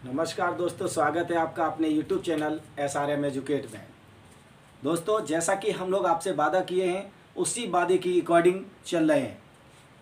नमस्कार दोस्तों, स्वागत है आपका अपने YouTube चैनल SRM एजुकेट में। दोस्तों, जैसा कि हम लोग आपसे वादा किए हैं उसी वादे की अकॉर्डिंग चल रहे हैं।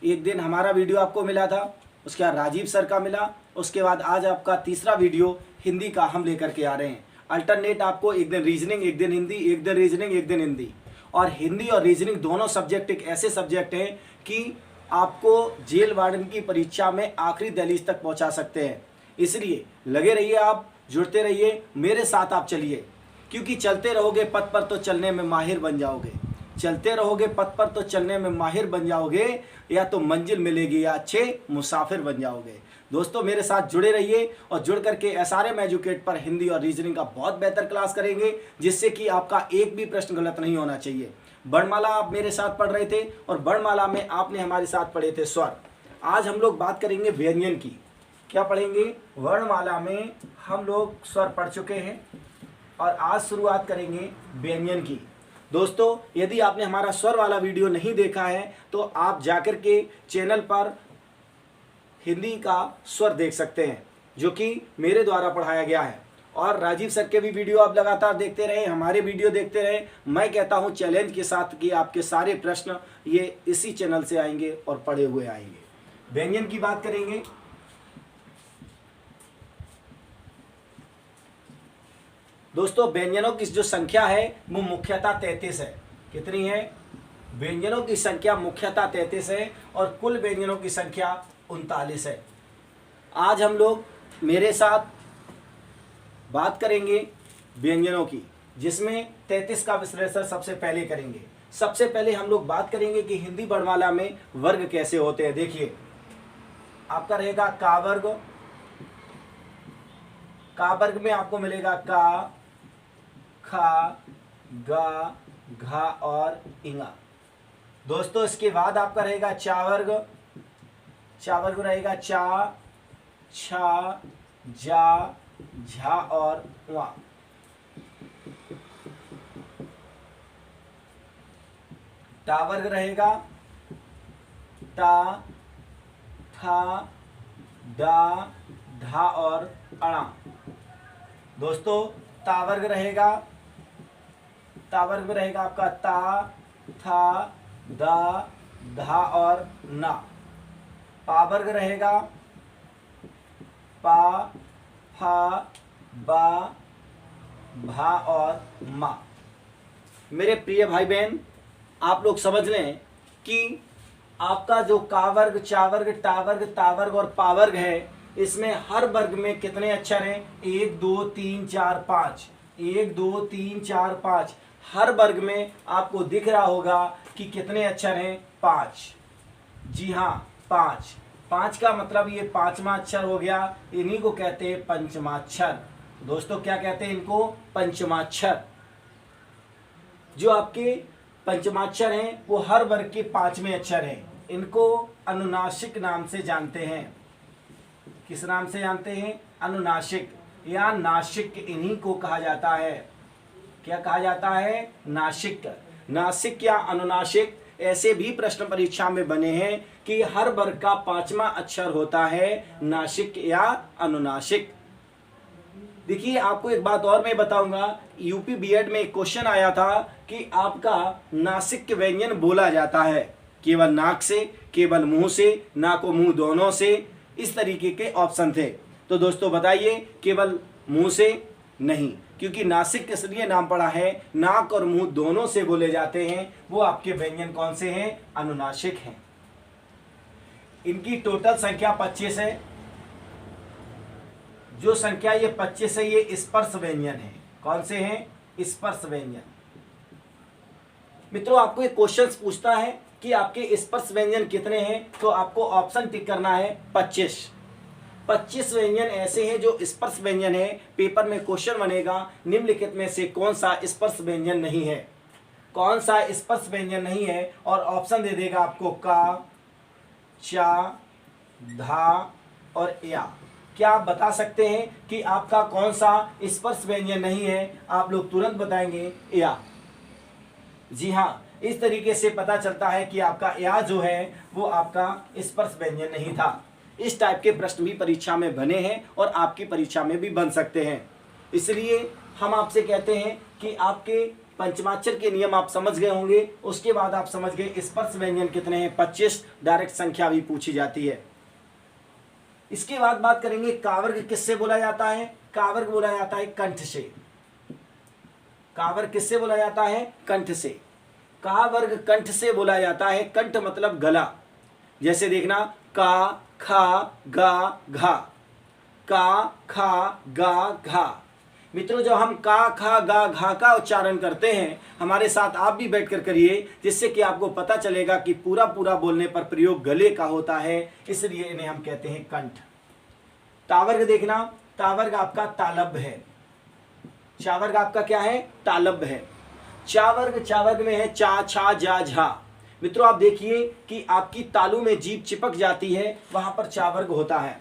एक दिन हमारा वीडियो आपको मिला था, उसके बाद राजीव सर का मिला, उसके बाद आज आपका तीसरा वीडियो हिंदी का हम लेकर के आ रहे हैं। अल्टरनेट आपको एक दिन रीजनिंग, एक दिन हिंदी, एक दिन रीजनिंग, एक दिन हिंदी। और हिंदी और रीजनिंग दोनों सब्जेक्ट एक ऐसे सब्जेक्ट हैं कि आपको जेल वार्डन की परीक्षा में आखिरी दहलीज तक पहुंचा सकते हैं। इसलिए लगे रहिए, आप जुड़ते रहिए, मेरे साथ आप चलिए, क्योंकि चलते रहोगे पथ पर तो चलने में माहिर बन जाओगे। चलते रहोगे पथ पर तो चलने में माहिर बन जाओगे, या तो मंजिल मिलेगी या अच्छे मुसाफिर बन जाओगे। दोस्तों, मेरे साथ जुड़े रहिए और जुड़ करके SRM एजुकेट पर हिंदी और रीजनिंग का बहुत बेहतर क्लास करेंगे, जिससे कि आपका एक भी प्रश्न गलत नहीं होना चाहिए। वर्णमाला आप मेरे साथ पढ़ रहे थे और वर्णमाला में आपने हमारे साथ पढ़े थे स्वर। आज हम लोग बात करेंगे व्यंजन की। क्या पढ़ेंगे? वर्णमाला में हम लोग स्वर पढ़ चुके हैं और आज शुरुआत करेंगे व्यंजन की। दोस्तों, यदि आपने हमारा स्वर वाला वीडियो नहीं देखा है तो आप जाकर के चैनल पर हिंदी का स्वर देख सकते हैं, जो कि मेरे द्वारा पढ़ाया गया है। और राजीव सर के भी वीडियो आप लगातार देखते रहे, हमारे वीडियो देखते रहे। मैं कहता हूं चैलेंज के साथ कि आपके सारे प्रश्न ये इसी चैनल से आएंगे और पढ़े हुए आएंगे। व्यंजन की बात करेंगे। दोस्तों, व्यंजनों की जो संख्या है वो मुख्यतः 33 है। कितनी है? व्यंजनों की संख्या मुख्यतः 33 है और कुल व्यंजनों की संख्या 39 है। आज हम लोग मेरे साथ बात करेंगे व्यंजनों की, जिसमें 33 का विश्लेषण सबसे पहले करेंगे। सबसे पहले हम लोग बात करेंगे कि हिंदी वर्णमाला में वर्ग कैसे होते हैं। देखिए, आपका रहेगा का वर्ग। का वर्ग में आपको मिलेगा का, खा, गा, घा और इंगा। दोस्तों, इसके बाद आपका रहेगा चा वर्ग। चा वर्ग रहेगा चा, छा, जा, झा और वा। टा वर्ग रहेगा टा, था, डा, धा और अणा। दोस्तों, ता वर्ग रहेगा आपका ता, था, दा, धा और ना। पा वर्ग रहेगा पा, फा, बा, भा और मा। मेरे प्रिय भाई बहन, आप लोग समझ लें कि आपका जो का वर्ग, चा वर्ग, टा वर्ग, ता वर्ग और पा वर्ग है, इसमें हर वर्ग में कितने अक्षर हैं? 1 2 3 4 5। 1 2 3 4 5। हर वर्ग में आपको दिख रहा होगा कि कितने अक्षर हैं? 5। जी हाँ, 5। 5 का मतलब ये पांचवा अक्षर हो गया। इन्हीं को कहते हैं पंचमाक्षर। दोस्तों, क्या कहते हैं इनको? पंचमाक्षर। जो आपके पंचमाक्षर हैं वो हर वर्ग के 5वें अक्षर हैं। इनको अनुनासिक नाम से जानते हैं। किस नाम से जानते हैं? अनुनासिक या नासिक, इन्हीं को कहा जाता है। क्या कहा जाता है? नासिक। नासिक या अनुनासिक ऐसे भी प्रश्न परीक्षा में बने हैं कि हर वर्ग का 5वां अक्षर होता है नासिक या अनुनासिक। देखिए, आपको एक बात और मैं बताऊंगा। यूपी बीएड में एक क्वेश्चन आया था कि आपका नासिक व्यंजन बोला जाता है केवल नाक से, केवल मुंह से, नाक और मुंह दोनों से। इस तरीके के ऑप्शन थे। तो दोस्तों बताइए, केवल मुंह से नहीं, क्योंकि नासिक किस लिए नाम पड़ा है? नाक और मुंह दोनों से बोले जाते हैं। वो आपके व्यंजन कौन से हैं? अनुनासिक हैं। इनकी टोटल संख्या 25 है। जो संख्या ये 25 है, ये स्पर्श व्यंजन है। कौन से हैं? स्पर्श व्यंजन। मित्रों, आपको एक क्वेश्चन पूछता है कि आपके स्पर्श व्यंजन कितने हैं, तो आपको ऑप्शन टिक करना है 25। 25 व्यंजन ऐसे हैं जो स्पर्श व्यंजन है। पेपर में क्वेश्चन बनेगा, निम्नलिखित में से कौन सा स्पर्श व्यंजन नहीं है? कौन सा स्पर्श व्यंजन नहीं है? और ऑप्शन दे देगा आपको का, चा, धा और या। क्या आप बता सकते हैं कि आपका कौन सा स्पर्श व्यंजन नहीं है? आप लोग तुरंत बताएंगे या। जी हाँ, इस तरीके से पता चलता है कि आपका या जो है वो आपका स्पर्श व्यंजन नहीं था। इस टाइप के प्रश्न भी परीक्षा में बने हैं और आपकी परीक्षा में भी बन सकते हैं। इसलिए हम आपसे कहते हैं कि आपके पंचमाक्षर के नियम आप समझ गए होंगे। उसके बाद आप समझ गए स्पर्श व्यंजन कितने हैं, 25 डायरेक्ट संख्या भी पूछी जाती है। इसके बाद बात करेंगे कावर्ग किससे बोला जाता है। कावर्ग बोला जाता है कंठ से। कावर्ग किससे बोला जाता है, कंठ से। कावर्ग कंठ से बोला जाता है। कंठ मतलब गला। जैसे देखना का खा गा घा, का खा गा घा। मित्रों जब हम का खा गा घा का उच्चारण करते हैं, हमारे साथ आप भी बैठकर करिए, जिससे कि आपको पता चलेगा कि पूरा पूरा बोलने पर प्रयोग गले का होता है, इसलिए इन्हें हम कहते हैं कंठ। तावर्ग देखना, तावर्ग आपका तालब है। चावर्ग आपका क्या है, तालब है। चावर्ग, चावर्ग में है चा छा जा झा। मित्रों आप देखिए कि आपकी तालू में जीभ चिपक जाती है, वहां पर चावर्ग होता है।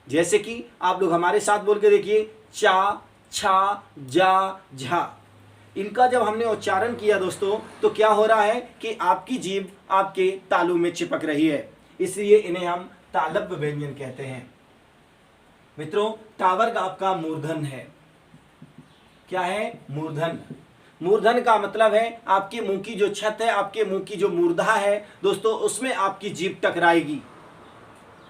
जैसे कि आप लोग हमारे साथ बोल के देखिए, चा छा जा झा। इनका जब हमने उच्चारण किया दोस्तों, तो क्या हो रहा है कि आपकी जीभ आपके तालू में चिपक रही है, इसलिए इन्हें हम तालब व्यंजन कहते हैं। मित्रों तावर्ग आपका मूर्धन है। क्या है, मूर्धन। मूर्धन का मतलब है आपके मुंह की जो छत है, आपके मुंह की जो मूर्धा है दोस्तों, उसमें आपकी जीभ टकराएगी।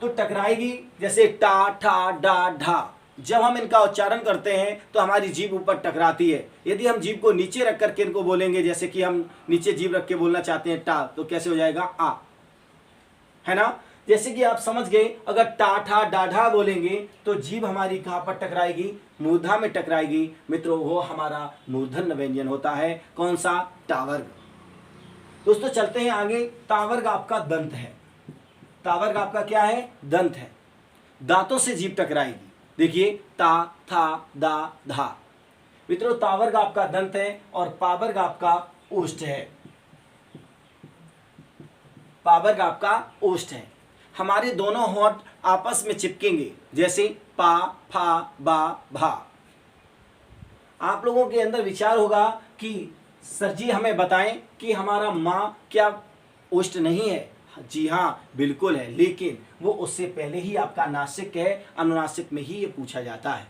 तो टकराएगी जैसे टा ठा डा ढा। जब हम इनका उच्चारण करते हैं तो हमारी जीभ ऊपर टकराती है। यदि हम जीभ को नीचे रख करके इनको बोलेंगे, जैसे कि हम नीचे जीभ रख के बोलना चाहते हैं टा, तो कैसे हो जाएगा, आ, है ना। जैसे कि आप समझ गए, अगर टा ठा डाढ़ा बोलेंगे तो जीभ हमारी कहां पर टकराएगी, मूर्धा में टकराएगी। मित्रों वो हमारा मूर्धन्य व्यंजन होता है। कौन सा, तावर्ग। दोस्तों चलते हैं आगे। तावर्ग आपका दंत है। तावर्ग आपका क्या है, दंत है। दांतों से जीभ टकराएगी। देखिए ता था दा धा। मित्रों तावर्ग आपका दंत है और पावर्ग आपका ओष्ठ है। पावर्ग आपका ओष्ठ है। हमारे दोनों होंठ आपस में चिपकेंगे, जैसे पा फा बा भा। आप लोगों के अंदर विचार होगा कि सर जी हमें बताएं कि हमारा माँ क्या ओष्ठ नहीं है। जी हाँ बिल्कुल है, लेकिन वो उससे पहले ही आपका नासिक है, अनुनासिक में ही ये पूछा जाता है।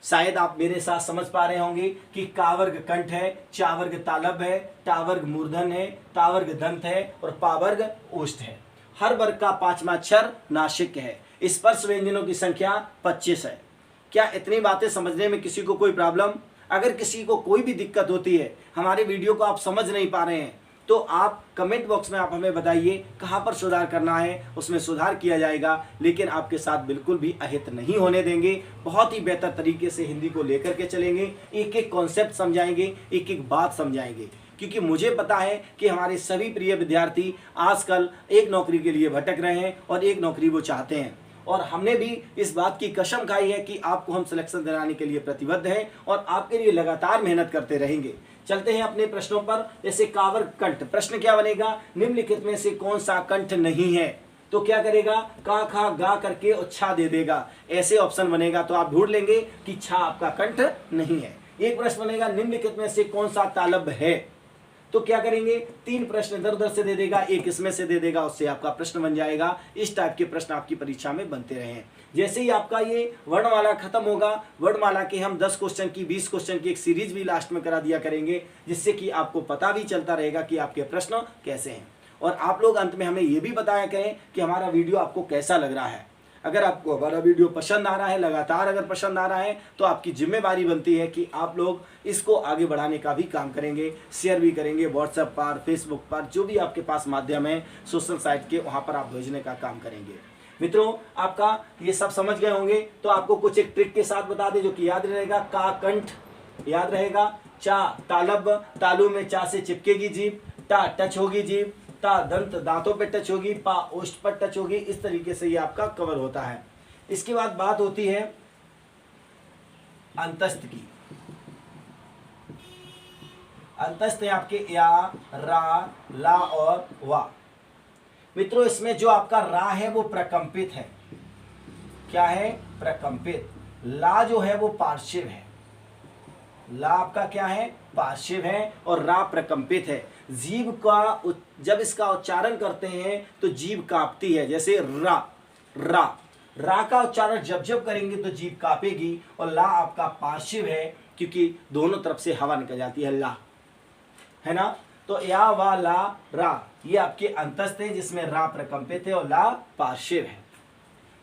शायद आप मेरे साथ समझ पा रहे होंगे कि कावर्ग कंठ है, चावर्ग तालब है, टावर्ग मूर्धन है, तावर्ग दंत है और पावर्ग ओष्ठ है। हर वर्ग का 5वां अक्षर नासिक है। स्पर्श व्यंजनों की संख्या 25 है। क्या इतनी बातें समझने में किसी को कोई प्रॉब्लम? अगर किसी को कोई भी दिक्कत होती है, हमारे वीडियो को आप समझ नहीं पा रहे हैं, तो आप कमेंट बॉक्स में आप हमें बताइए कहाँ पर सुधार करना है, उसमें सुधार किया जाएगा। लेकिन आपके साथ बिल्कुल भी अहित नहीं होने देंगे। बहुत ही बेहतर तरीके से हिंदी को लेकर के चलेंगे, एक एक कॉन्सेप्ट समझाएंगे, एक एक बात समझाएंगे। क्योंकि मुझे पता है कि हमारे सभी प्रिय विद्यार्थी आजकल एक नौकरी के लिए भटक रहे हैं और एक नौकरी वो चाहते हैं। और हमने भी इस बात की कसम खाई है कि आपको हम सिलेक्शन दिलाने के लिए प्रतिबद्ध हैं और आपके लिए लगातार मेहनत करते रहेंगे। चलते हैं अपने प्रश्नों पर। जैसे कावर्ग कंठ, प्रश्न क्या बनेगा, निम्नलिखित में से कौन सा कंठ नहीं है? तो क्या करेगा, का खा गा करके और छा दे देगा, ऐसे ऑप्शन बनेगा। तो आप ढूंढ लेंगे कि छा आपका कंठ नहीं है। एक प्रश्न बनेगा, निम्नलिखित में से कौन सा तालब है? तो क्या करेंगे, 3 प्रश्न इधर उधर से दे देगा, एक इसमें से दे देगा, उससे आपका प्रश्न बन जाएगा। इस टाइप के प्रश्न आपकी परीक्षा में बनते रहे हैं। जैसे ही आपका ये वर्णमाला खत्म होगा, वर्णमाला के हम 10 क्वेश्चन की, 20 क्वेश्चन की एक सीरीज भी लास्ट में करा दिया करेंगे, जिससे कि आपको पता भी चलता रहेगा कि आपके प्रश्न कैसे हैं। और आप लोग अंत में हमें ये भी बताया करें कि हमारा वीडियो आपको कैसा लग रहा है। अगर आपको हमारा वीडियो पसंद आ रहा है, लगातार अगर पसंद आ रहा है, तो आपकी जिम्मेदारी बनती है कि आप लोग इसको आगे बढ़ाने का भी काम करेंगे, शेयर भी करेंगे व्हाट्सएप पर, फेसबुक पर, जो भी आपके पास माध्यम है सोशल साइट के, वहाँ पर आप भेजने का काम करेंगे। मित्रों आपका ये सब समझ गए होंगे, तो आपको कुछ एक ट्रिक के साथ बता दें जो कि याद रहेगा। का कंठ याद रहेगा, चा तालब, तालू में चा से चिपकेगी जीभ, टा टच होगी जीभ, ता दंत दांतों पे टच होगी, पा ओष्ठ पर टच होगी। इस तरीके से ये आपका कवर होता है। इसके बाद बात होती है अंतस्थ की। अंतस्थ है आपके या, रा, ला और वा। मित्रों इसमें जो आपका रा है वो प्रकंपित है। क्या है, प्रकंपित। ला जो है वो पार्श्व है। ला आपका क्या है, पार्श्व है और रा प्रकंपित है। जीभ का जब इसका उच्चारण करते हैं तो जीभ कांपती है, जैसे रा रा रा का उच्चारण जब जब करेंगे तो जीभ कांपेगी। और ला आपका पार्श्व है क्योंकि दोनों तरफ से हवा निकल जाती है, ला, है ना। तो या वा ला रा ये आपके अंतस्थ है जिसमें रा प्रकंपित है और ला पार्श्व है।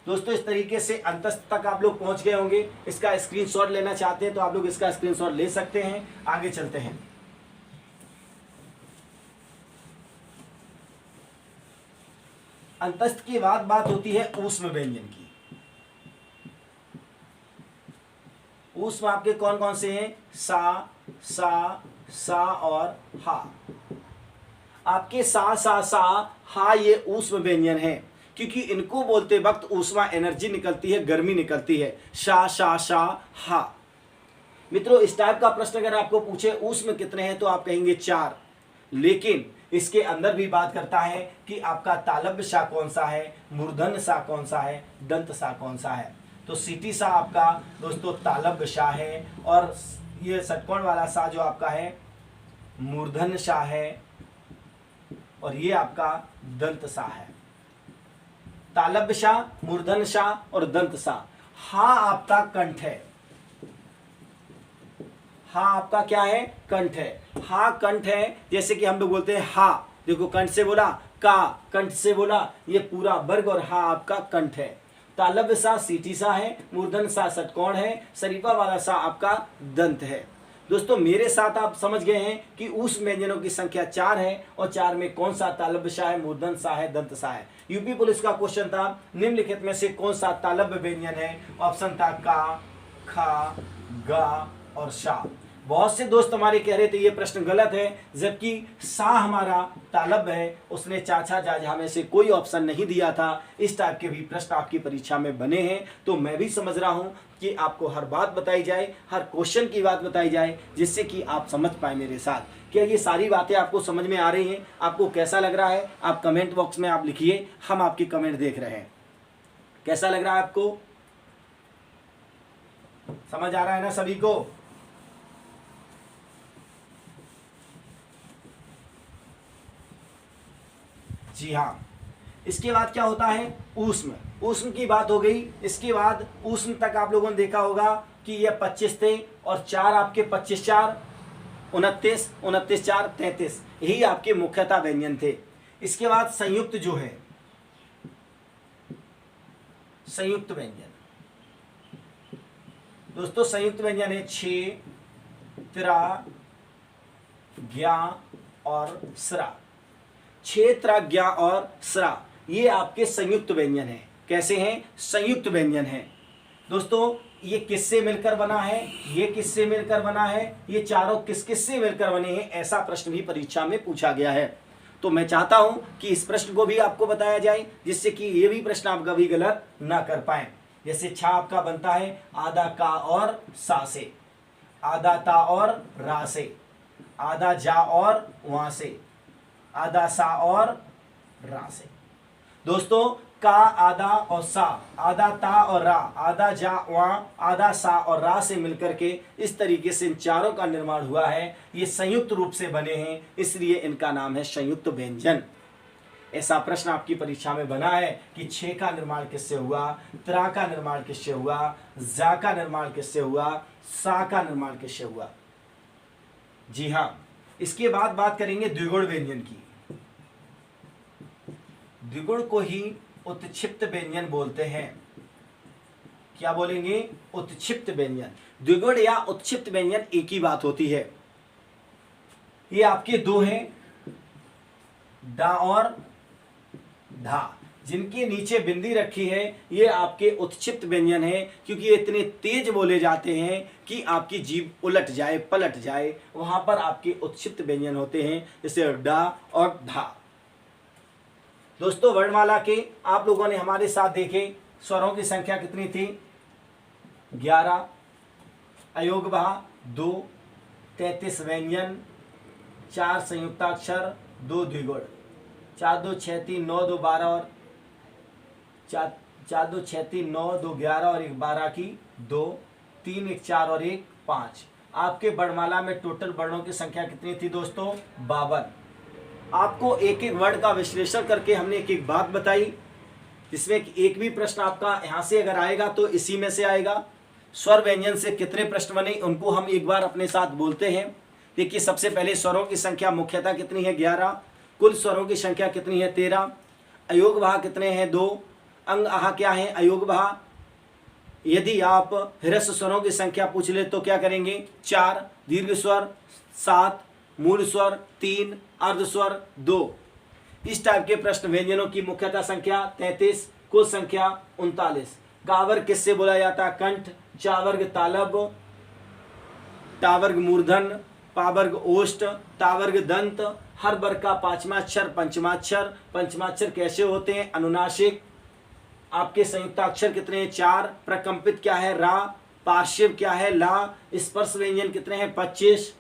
दोस्तों इस तरीके से अंतस्थ तक आप लोग पहुंच गए होंगे। इसका स्क्रीनशॉट लेना चाहते हैं तो आप लोग इसका स्क्रीनशॉट ले सकते हैं। आगे चलते हैं। अंतस्थ की बात होती है ऊष्म व्यंजन की। ऊष्म आपके कौन कौन से हैं? सा, सा और हा। आपके सा हा ये ऊष्म व्यंजन है क्योंकि इनको बोलते वक्त ऊष्मा एनर्जी निकलती है, गर्मी निकलती है। शा हा। मित्रों इस टाइप का प्रश्न अगर आपको पूछे ऊष्म कितने हैं तो आप कहेंगे 4, लेकिन इसके अंदर भी बात करता है कि आपका तालव्य सा कौन सा है, मूर्धन्य सा कौन सा है, दंत सा कौन सा है। तो सीटी सा आपका दोस्तों तालव्य सा है और ये षटकोण वाला सा जो आपका है मूर्धन्य सा है और ये आपका दंत सा है। तालव्य सा, मूर्धन्य सा और दंत सा। हा आपका कंठ है। हा आपका क्या है? कंठ है। हा कंठ है, जैसे कि हम लोग बोलते हैं हा, देखो कंठ से बोला, का कंठ से बोला, ये पूरा वर्ग और हा आपका कंठ है। तालव्य सा सीटी सा है, मूर्धन्य सा षटकोण है, शरीफा वाला सा आपका दंत है। दोस्तों मेरे साथ आप समझ गए हैं कि ऊष्म व्यंजनों की संख्या 4 है और 4 में कौन सा तालव्य सा है, मूर्धन्य सा है, दंत सा है। यूपी पुलिस का क्वेश्चन था निम्नलिखित में से कौन सा तालव्य व्यंजन है। ऑप्शन था का, खा, गा और शा। बहुत से दोस्त हमारे कह रहे थे ये प्रश्न गलत है, जबकि सा हमारा तालव्य है। उसने चाचा जाजा में से कोई ऑप्शन नहीं दिया था। इस टाइप के भी प्रश्न आपकी परीक्षा में बने हैं। तो मैं भी समझ रहा हूं कि आपको हर बात बताई जाए, हर क्वेश्चन की बात बताई जाए, जिससे कि आप समझ पाए मेरे साथ। क्या ये सारी बातें आपको समझ में आ रही हैं? आपको कैसा लग रहा है? आप कमेंट बॉक्स में आप लिखिए, हम आपके कमेंट देख रहे हैं। कैसा लग रहा है आपको? समझ आ रहा है ना सभी को? जी हाँ। इसके बाद क्या होता है? ऊष्म। ऊष्म की बात हो गई। इसके बाद ऊष्म तक आप लोगों ने देखा होगा कि ये 25 थे और 4 आपके 25 4 29, 29 4 33, यही आपके मुख्यतः व्यंजन थे। इसके बाद संयुक्त जो है, संयुक्त व्यंजन दोस्तों, संयुक्त व्यंजन है 6, त्रा, ज्ञा और स्रा। 6, त्रा, ज्ञा और स्रा ये आपके संयुक्त व्यंजन हैं। कैसे हैं? संयुक्त व्यंजन हैं। दोस्तों ये किससे मिलकर बना है, ये किससे मिलकर बना है, ये चारों किस किस से मिलकर बने हैं, ऐसा प्रश्न भी परीक्षा में पूछा गया है। तो मैं चाहता हूं कि इस प्रश्न को भी आपको बताया जाए, जिससे कि ये भी प्रश्न आप कभी गलत ना कर पाए। जैसे छा आपका बनता है आधा का और सा से, आधा ता और रा से, आधा जा और वहां से, आधा सा और रा से। दोस्तों का, आधा और सा, आधा ता और रा, आधा जा वहां, आधा सा और रा से मिलकर के इस तरीके से इन चारों का निर्माण हुआ है। ये संयुक्त रूप से बने हैं, इसलिए इनका नाम है संयुक्त व्यंजन। ऐसा प्रश्न आपकी परीक्षा में बना है कि 6 का निर्माण किससे हुआ, त्रा का निर्माण किससे हुआ, जा का निर्माण किससे हुआ, सा का निर्माण किससे हुआ। जी हाँ। इसके बाद बात करेंगे द्विगुण व्यंजन की। द्विगुण को ही उत्क्षिप्त व्यंजन बोलते हैं। क्या बोलेंगे? उत्क्षिप्त व्यंजन। द्विगुण या उत्क्षिप्त व्यंजन एक ही बात होती है। ये आपके दो हैं, डा और धा, जिनके नीचे बिंदी रखी है, ये आपके उत्क्षिप्त व्यंजन है, क्योंकि ये इतने तेज बोले जाते हैं कि आपकी जीभ उलट जाए, पलट जाए, वहां पर आपके उत्क्षिप्त व्यंजन होते हैं, जैसे डा और धा। दोस्तों वर्णमाला के आप लोगों ने हमारे साथ देखे स्वरों की संख्या कितनी थी? 11, अयोगभा 2, 33 व्यंजन, 4 संयुक्ताक्षर, 2 द्विगुण, 4 2 6 3 9 2 12 और 4 2 6 3 9 2 11 और 1 12 की 2, 3 1 4 और 1 5। आपके वर्णमाला में टोटल वर्णों की संख्या कितनी थी दोस्तों? 52। आपको एक एक वर्ड का विश्लेषण करके हमने एक एक बात बताई, जिसमें एक भी प्रश्न आपका यहाँ से अगर आएगा तो इसी में से आएगा। स्वर व्यंजन से कितने प्रश्न बने उनको हम एक बार अपने साथ बोलते हैं। देखिए, सबसे पहले स्वरों की संख्या मुख्यतः कितनी है 11, कुल स्वरों की संख्या कितनी है 13, अयोग भाग कितने हैं 2, अंग आहा क्या है अयोग भाग। यदि आप ह्रस्व स्वरों की संख्या पूछ ले तो क्या करेंगे 4, दीर्घ स्वर 7, मूल स्वर 3, अर्ध स्वर 2। इस टाइप के प्रश्न व्यंजनों की मुख्यतः संख्या 33, कुल संख्या 39। का वर्ग किससे बोला जाता है कंठ, चा वर्ग तालब, टा वर्ग मूर्धन, पा वर्ग ओष्ठ, ता वर्ग दंत। हर वर्ग का पांचवा अक्षर पंचमाक्षर। पंचमाक्षर कैसे होते हैं अनुनासिक। आपके संयुक्ताक्षर कितने हैं 4, प्रकंपित क्या है रा, पार्श्व क्या है ला, स्पर्श व्यंजन कितने हैं 25,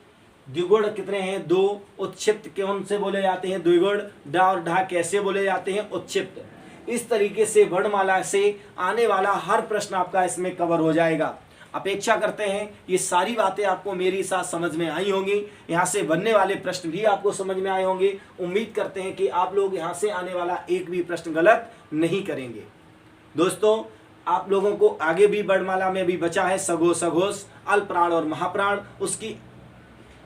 द्विगुण कितने हैं 2, उत्क्षिप्त कौन से बोले जाते हैं द्विगुण, डा और ढा कैसे बोले जाते हैं उत्क्षिप्त। इस तरीके से वर्णमाला से आने वाला हर प्रश्न आपका इसमें कवर हो जाएगा। अपेक्षा करते हैं ये सारी बातें आपको मेरी साथ समझ में आई होंगी, यहाँ से बनने वाले प्रश्न भी आपको समझ में आए होंगे। उम्मीद करते हैं कि आप लोग यहाँ से आने वाला एक भी प्रश्न गलत नहीं करेंगे। दोस्तों, आप लोगों को आगे भी वर्णमाला में भी बचा है सघोष सघोष, अल्पप्राण और महाप्राण, उसकी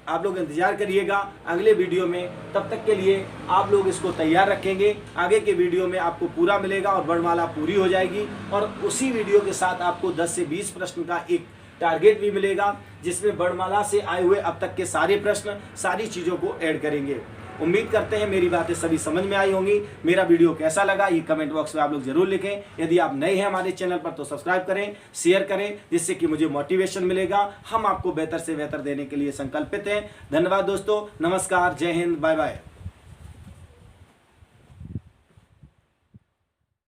आप लोग इंतजार करिएगा अगले वीडियो में। तब तक के लिए आप लोग इसको तैयार रखेंगे, आगे के वीडियो में आपको पूरा मिलेगा और वर्णमाला पूरी हो जाएगी। और उसी वीडियो के साथ आपको 10 से 20 प्रश्न का एक टारगेट भी मिलेगा, जिसमें वर्णमाला से आए हुए अब तक के सारे प्रश्न सारी चीज़ों को ऐड करेंगे। उम्मीद करते हैं मेरी बातें सभी समझ में आई होंगी। मेरा वीडियो कैसा लगा ये कमेंट बॉक्स में आप लोग जरूर लिखें। यदि आप नए हैं हमारे चैनल पर तो सब्सक्राइब करें, शेयर करें, जिससे कि मुझे मोटिवेशन मिलेगा। हम आपको बेहतर से बेहतर देने के लिए संकल्पित हैं। धन्यवाद दोस्तों, नमस्कार, जय हिंद, बाय बाय।